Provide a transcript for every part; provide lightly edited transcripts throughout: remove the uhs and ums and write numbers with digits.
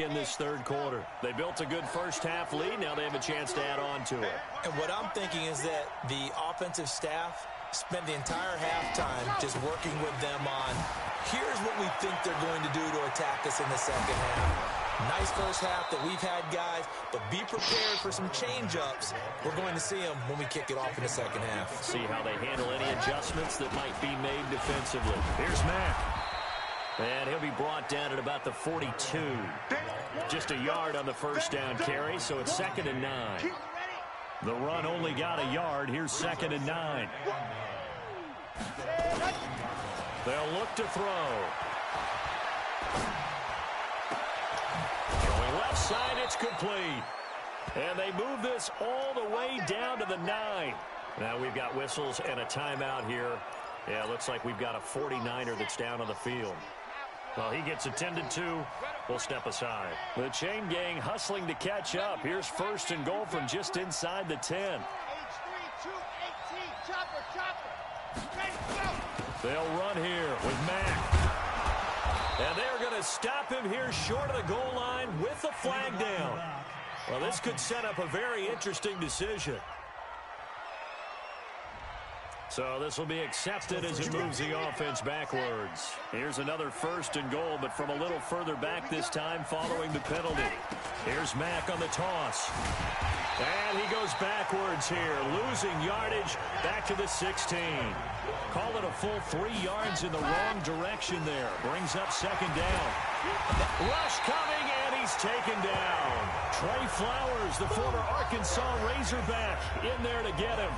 in this third quarter. They built a good first-half lead. Now they have a chance to add on to it. And what I'm thinking is that the offensive staff spent the entire halftime just working with them on, here's what we think they're going to do to attack us in the second half. Nice first half that we've had, guys, but be prepared for some change-ups. We're going to see them when we kick it off in the second half. See how they handle any adjustments that might be made defensively. Here's Mack. And he'll be brought down at about the 42. Just a yard on the first down carry, so it's 2nd and 9. The run only got a yard. Here's 2nd and 9. They'll look to throw. Going left side, it's complete. And they move this all the way down to the 9. Now we've got whistles and a timeout here. Yeah, looks like we've got a 49er that's down on the field. Well, he gets attended to. We'll step aside. The chain gang hustling to catch up. Here's 1st and goal from just inside the 10. They'll run here with Mack. And they're going to stop him here short of the goal line with the flag down. Well, this could set up a very interesting decision. So this will be accepted as it moves the offense backwards. Here's another 1st and goal, but from a little further back this time following the penalty. Here's Mack on the toss. And he goes backwards here, losing yardage back to the 16. Call it a full 3 yards in the wrong direction there. Brings up 2nd down. Rush coming, and he's taken down. Trey Flowers, the former Arkansas Razorback, in there to get him.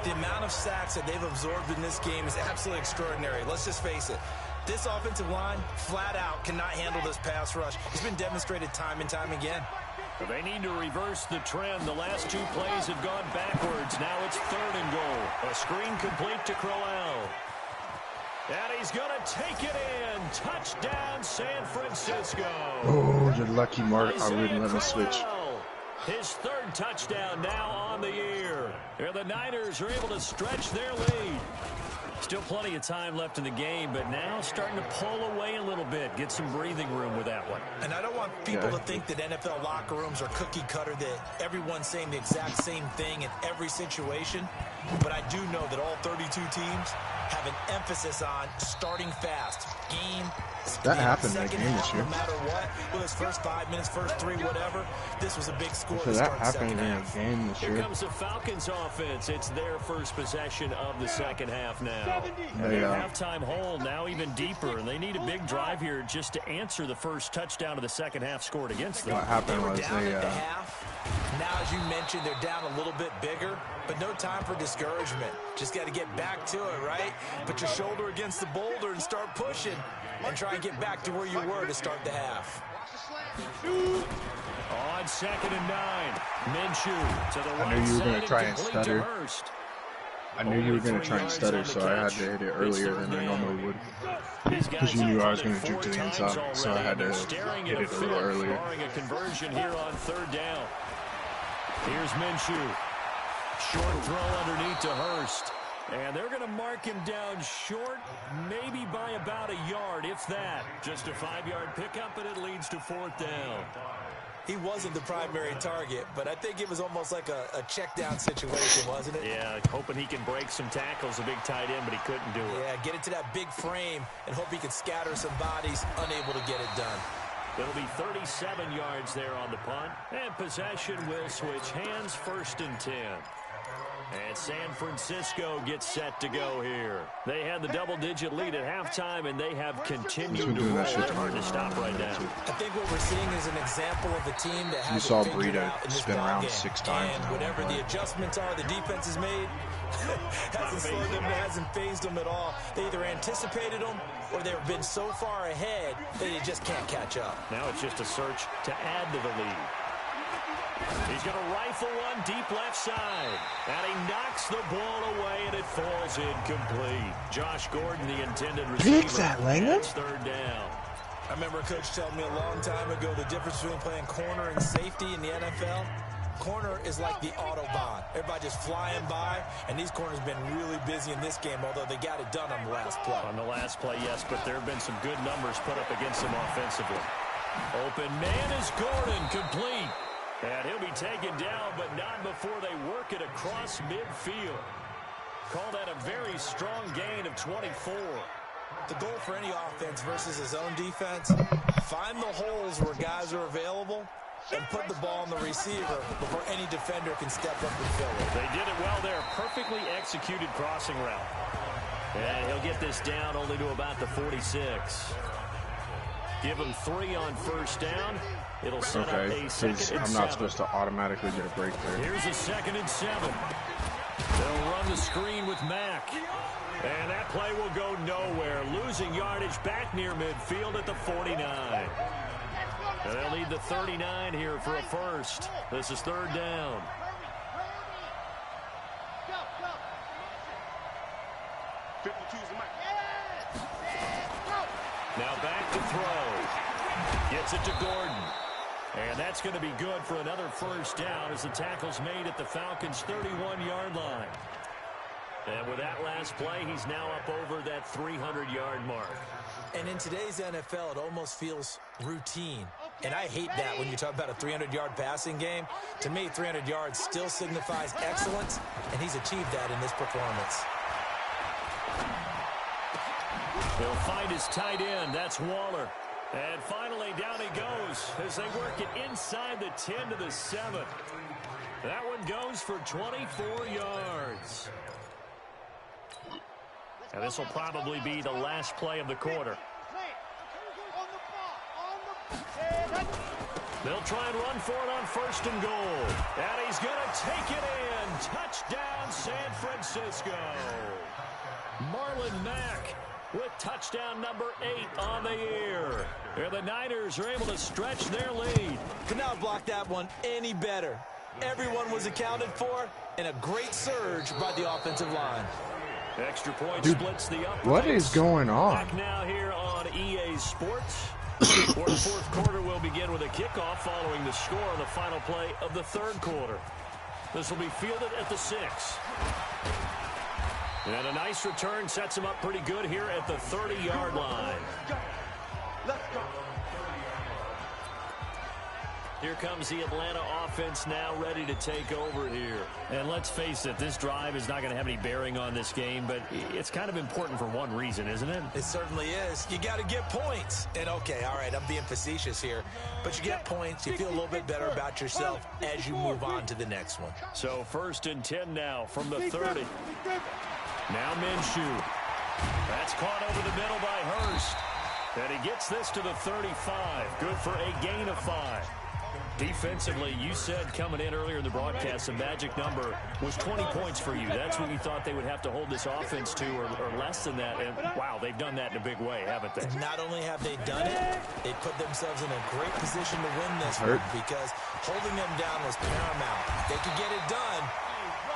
The amount of sacks that they've absorbed in this game is absolutely extraordinary. Let's just face it. This offensive line, flat out, cannot handle this pass rush. It's been demonstrated time and time again. They need to reverse the trend. The last 2 plays have gone backwards. Now it's 3rd and goal. A screen complete to Crowell. And he's going to take it in. Touchdown, San Francisco. Oh, you're lucky, Mark. I wouldn't let him switch. His 3rd touchdown now on the year. And the Niners are able to stretch their lead. Still plenty of time left in the game, but now starting to pull away a little bit. Get some breathing room with that one. And I don't want people to think that NFL locker rooms are cookie cutter, that everyone's saying the exact same thing in every situation. But I do know that all 32 teams have an emphasis on starting fast. That happened in the game this year. No matter what, whether it's first 5 minutes, first 3, whatever, this was a big score. So that happened in the game this year. Here comes the Falcons offense. It's their first possession of the second half now. They halftime hole now even deeper, and they need a big drive here just to answer the first touchdown of the second half scored against them. What happened was now, as you mentioned, they're down a little bit bigger, but no time for discouragement. Just got to get back to it, right? Put your shoulder against the boulder and start pushing, and try and get back to where you were to start the half. On 2nd and 9, Minshew to the right. I knew you were going to try and complete stutter. to Hurst. I knew you were going to try and stutter, so I had to hit it earlier than I normally would. Because you knew I was going to juke to the inside, so I had to hit it a little earlier. Barring a conversion here on 3rd down. Here's Minshew. Short throw underneath to Hurst. And they're going to mark him down short, maybe by about a yard, if that. Just a 5-yard pickup, and it leads to 4th down. He wasn't the primary target, but I think it was almost like a check-down situation, wasn't it? Yeah, hoping he can break some tackles, a big tight end, but he couldn't do it. Yeah, get it to that big frame and hope he can scatter some bodies, unable to get it done. It'll be 37 yards there on the punt, and possession will switch hands, 1st and 10. And San Francisco gets set to go here. They had the double-digit lead at halftime, and they have continued to roll. They're hard to stop right now. I think what we're seeing is an example of a team that has saw Burrito spin around 6 times. And whatever the adjustments are the defense has made, hasn't slowed them, hasn't phased them at all. They either anticipated them or they've been so far ahead that they just can't catch up. Now it's just a search to add to the lead. He's going to rifle one deep left side. And he knocks the ball away, and it falls incomplete. Josh Gordon, the intended receiver. Fix that, Langham. It's 3rd down. I remember a coach telling me a long time ago the difference between playing corner and safety in the NFL. Corner is like the Autobahn. Everybody just flying by, and these corners have been really busy in this game, although they got it done on the last play. On the last play, yes, but there have been some good numbers put up against them offensively. Open man is Gordon, complete. And he'll be taken down, but not before they work it across midfield. Call that a very strong gain of 24. The goal for any offense versus his own defense, find the holes where guys are available and put the ball on the receiver before any defender can step up and fill it. They did it well there. Perfectly executed crossing route. And he'll get this down only to about the 46. Give him 3 on first down. It'll set up a second and 7. I'm not supposed to automatically get a break there. Here's a 2nd and 7. They'll run the screen with Mack. And that play will go nowhere. Losing yardage back near midfield at the 49. And they'll need the 39 here for a first. This is 3rd down. Now back to throw. Gets it to Gordon. And that's going to be good for another first down as the tackle's made at the Falcons' 31-yard line. And with that last play, he's now up over that 300-yard mark. And in today's NFL, it almost feels routine. And I hate that when you talk about a 300-yard passing game. To me, 300 yards still signifies excellence, and he's achieved that in this performance. He'll find his tight end. That's Waller. And finally, down he goes as they work it inside the 10 to the 7. That one goes for 24 yards. And this will probably be the last play of the quarter. They'll try and run for it on 1st and goal. And he's going to take it in. Touchdown, San Francisco. Marlon Mack with touchdown number 8 on the year. And the Niners are able to stretch their lead. Could not block that one any better. Everyone was accounted for, and a great surge by the offensive line. Extra point splits the upper. What is going on? Back now here on EA Sports. For the 4th quarter, we'll begin with a kickoff following the score on the final play of the 3rd quarter. This will be fielded at the 6. And a nice return sets him up pretty good here at the 30-yard line. Here comes the Atlanta offense now ready to take over here. And let's face it, this drive is not going to have any bearing on this game, but it's kind of important for one reason, isn't it? It certainly is. You got to get points. And, okay, all right, I'm being facetious here. But you get points, you feel a little bit better about yourself as you move on to the next one. So 1st and 10 now from the 30. Now Minshew. That's caught over the middle by Hurst. And he gets this to the 35. Good for a gain of 5. Defensively, you said coming in earlier in the broadcast, the magic number was 20 points for you. That's what you thought they would have to hold this offense to, or less than that. And, wow, they've done that in a big way, haven't they? Not only have they done it, they put themselves in a great position to win this one because holding them down was paramount. They could get it done.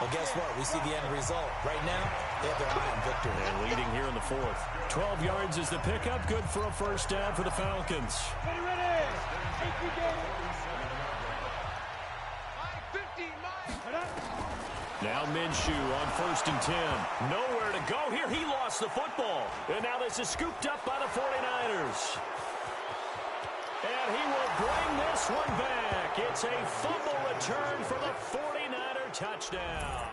Well, guess what? We see the end result. Right now, they have their eye on victory. And leading here in the 4th. 12 yards is the pickup. Good for a first down for the Falcons. Now Minshew on 1st and 10. Nowhere to go here. He lost the football. And now this is scooped up by the 49ers. And he will bring this one back. It's a fumble return for the 49er touchdown.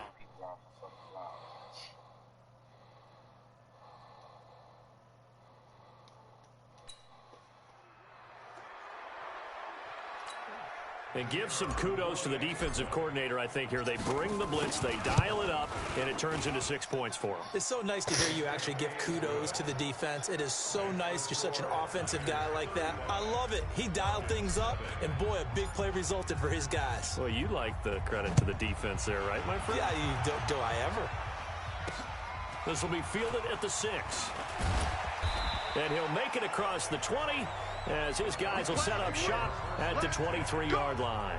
And give some kudos to the defensive coordinator, I think, here. They bring the blitz, they dial it up, and it turns into 6 points for them. It's so nice to hear you actually give kudos to the defense. It is so nice. You're such an offensive guy like that. I love it. He dialed things up, and boy, a big play resulted for his guys. Well, you like the credit to the defense there, right, my friend? Yeah, do I ever? This will be fielded at the 6. And he'll make it across the 20 as his guys will set up shop at the 23-yard line.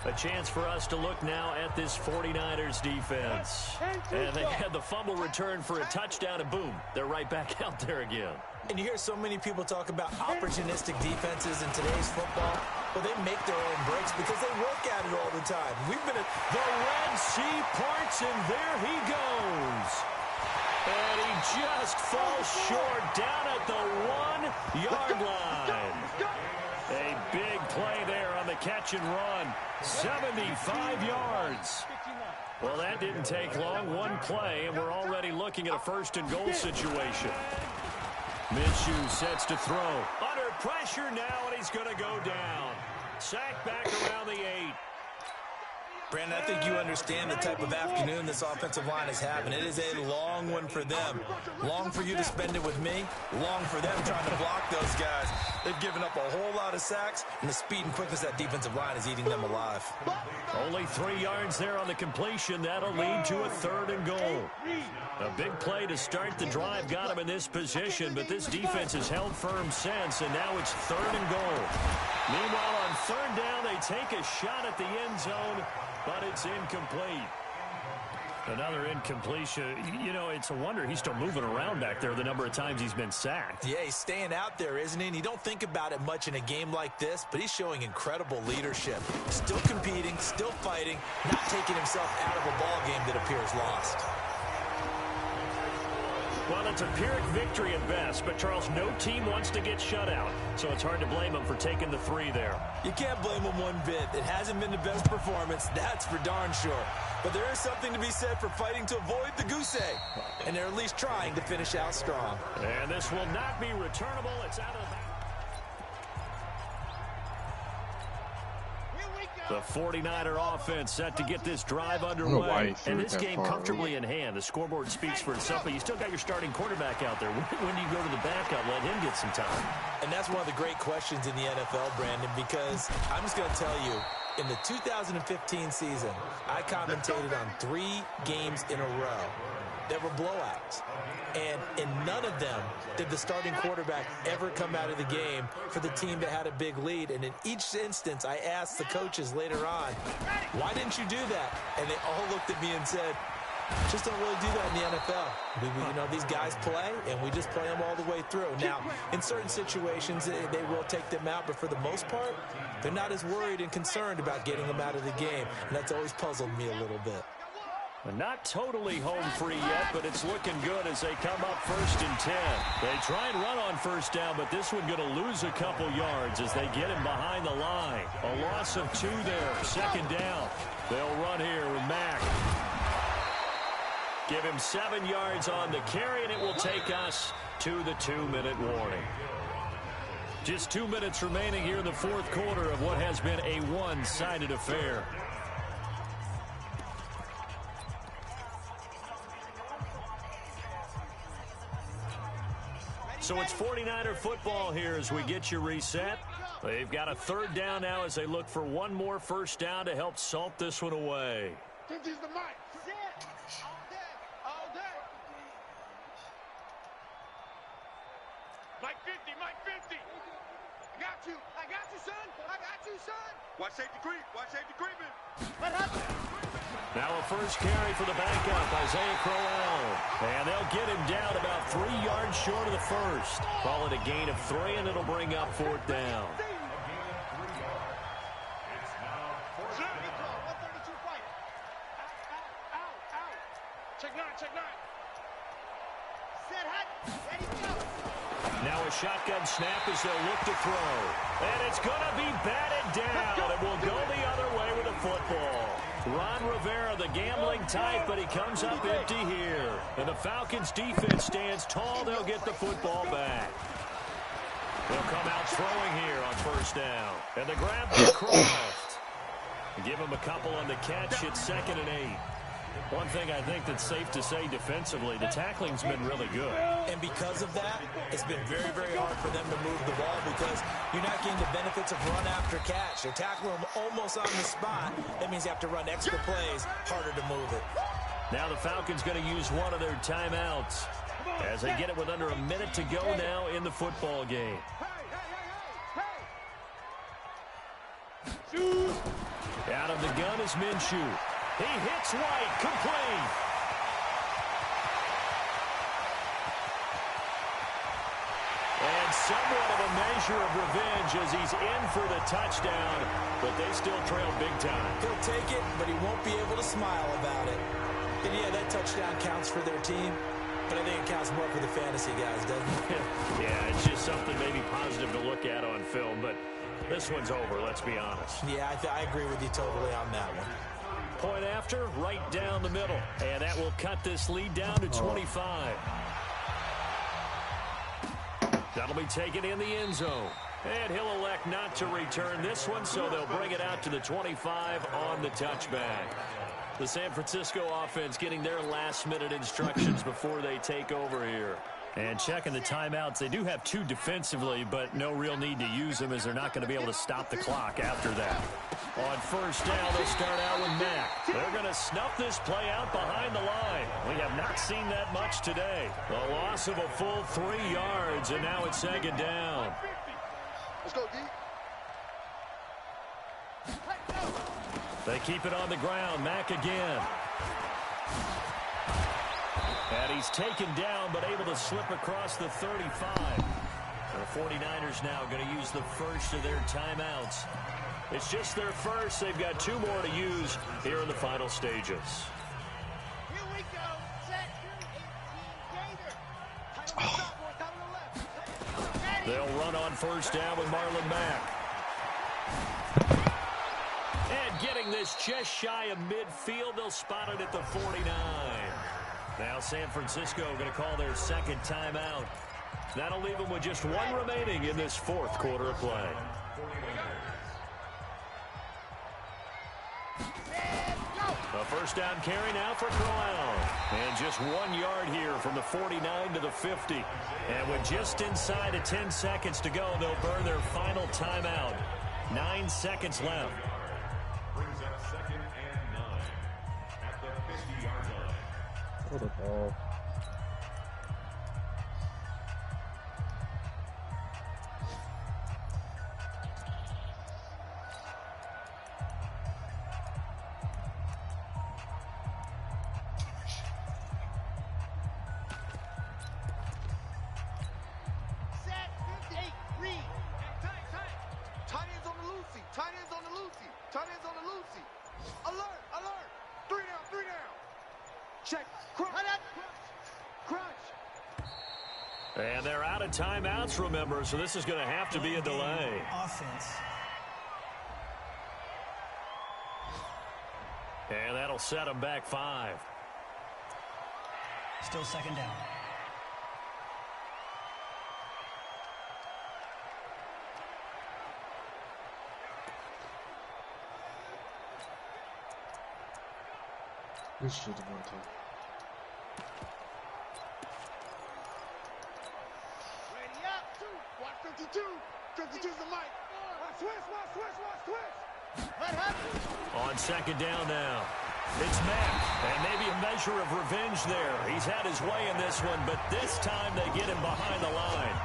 A chance for us to look now at this 49ers defense. And they had the fumble return for a touchdown, and boom, they're right back out there again. And you hear so many people talk about opportunistic defenses in today's football. Well, they make their own breaks because they work at it all the time. We've been at the Red Sea parts, and there he goes. And he just falls short down at the 1-yard line. A big play there on the catch and run. 75 yards. Well, that didn't take long. One play, and we're already looking at a first-and-goal situation. Minshew sets to throw. Under pressure now, and he's going to go down. Sacked back around the 8. Brandon, I think you understand the type of afternoon this offensive line is having. It is a long one for them. Long for you to spend it with me. Long for them trying to block those guys. They've given up a whole lot of sacks, and the speed and quickness of that defensive line is eating them alive. Only 3 yards there on the completion. That'll lead to a 3rd and goal. A big play to start the drive got him in this position, but this defense has held firm since, and now it's 3rd and goal. Meanwhile, on 3rd down, they take a shot at the end zone, but it's incomplete. Another incompletion. You know, it's a wonder he's still moving around back there the number of times he's been sacked. Yeah, he's staying out there, isn't he? And you don't think about it much in a game like this, but he's showing incredible leadership. Still competing, still fighting, not taking himself out of a ball game that appears lost. Well, it's a Pyrrhic victory at best, but, Charles, no team wants to get shut out, so it's hard to blame them for taking the 3 there. You can't blame them one bit. It hasn't been the best performance, that's for darn sure. But there is something to be said for fighting to avoid the goose egg, and they're at least trying to finish out strong. And this will not be returnable. It's out of the back. The 49er offense set to get this drive underway. And this game comfortably in hand. The scoreboard speaks for itself, but you still got your starting quarterback out there. When do you go to the backup? Let him get some time. And that's one of the great questions in the NFL, Brandon, because I'm just going to tell you, in the 2015 season, I commentated on 3 games in a row that were blowouts. And in none of them did the starting quarterback ever come out of the game for the team that had a big lead. And in each instance, I asked the coaches later on, why didn't you do that? And they all looked at me and said, just don't really do that in the NFL. You know, these guys play, and we just play them all the way through. Now, in certain situations, they will take them out, but for the most part, they're not as worried and concerned about getting them out of the game. And that's always puzzled me a little bit. Not totally home free yet, but it's looking good as they come up 1st and 10. They try and run on 1st down, but this one going to lose a couple yards as they get him behind the line. A loss of 2 there. 2nd down. They'll run here with Mack. Give him 7 yards on the carry, and it will take us to the 2-minute warning. Just 2 minutes remaining here in the 4th quarter of what has been a one-sided affair. So it's 49er football here as we get you reset. They've got a 3rd down now as they look for one more 1st down to help salt this one away. Mike 50, Mike 50. I got you, son. I got you, son. Watch safety creep, watch safety creeping. What happened? Now a 1st carry for the backup, Isaiah Crowell. And they'll get him down about 3 yards short of the 1st. Call it a gain of 3, and it'll bring up 4th down. Check 9, check 9. Set hot. Ready to go. Now a shotgun snap as they'll look to throw. And it's going to be batted down. It will go the other way with the football. Ron Rivera, the gambling type, but he comes up empty here. And the Falcons' defense stands tall. They'll get the football back. They'll come out throwing here on 1st down. And the grab by Croft. Give him a couple on the catch. It's 2nd and 8. One thing I think that's safe to say defensively, the tackling's been really good. And because of that, it's been very, very hard for them to move the ball because you're not getting the benefits of run after catch. They're tackling them almost on the spot. That means you have to run extra plays, harder to move it. Now the Falcons going to use one of their timeouts as they get it with under a minute to go now in the football game. Out of the gun is Minshew. He hits White, complete. And somewhat of a measure of revenge as he's in for the touchdown, but they still trail big time. He'll take it, but he won't be able to smile about it. And yeah, that touchdown counts for their team, But I think it counts more for the fantasy guys, doesn't it? Yeah, it's just something maybe positive to look at on film, but this one's over, let's be honest. Yeah, I agree with you totally on that one. Point after, right down the middle. And that will cut this lead down to 25. That'll be taken in the end zone. And he'll elect not to return this one, so they'll bring it out to the 25 on the touchback. The San Francisco offense getting their last-minute instructions before they take over here. And checking the timeouts, they do have 2 defensively, but no real need to use them as they're not going to be able to stop the clock after that. On first down, they'll start out with Mack. They're going to snuff this play out behind the line. We have not seen that much today. A loss of a full 3 yards, and now it's second down. Let's go, D. They keep it on the ground. Mack again. And he's taken down, but able to slip across the 35. The 49ers now going to use the first of their timeouts. It's just their first. They've got 2 more to use here in the final stages. Here we go. Set. 18 Gator. They'll run on first down with Marlon Mack. And getting this just shy of midfield, they'll spot it at the 49. Now San Francisco going to call their second timeout. That'll leave them with just 1 remaining in this 4th quarter of play. A first down carry now for Crown. And just 1 yard here from the 49 to the 50. And with just inside of 10 seconds to go, they'll burn their final timeout. 9 seconds left. Brings up 2nd and 9 at the 50-yard line. What a ball. Set. 58. Read. Tight ends on the Lucy. Tight ends on the Lucy. Tight ends on the Lucy. Alert, alert. 3 down, 3 down. Check. Crunch. Crunch. And they're out of timeouts, remember, so this is going to have to be a delay. Offense. And that'll set them back 5. Still second down. This should have went to. Ready up. 2. Watch 52. 52's the mic. Watch switch. What happened? On second down now. It's Mack. And maybe a measure of revenge there. He's had his way in this one, but this time they get him behind the line.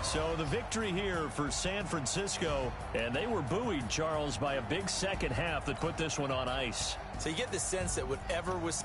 So the victory here for San Francisco, and they were buoyed, Charles, by a big second half that put this one on ice. So you get the sense that whatever was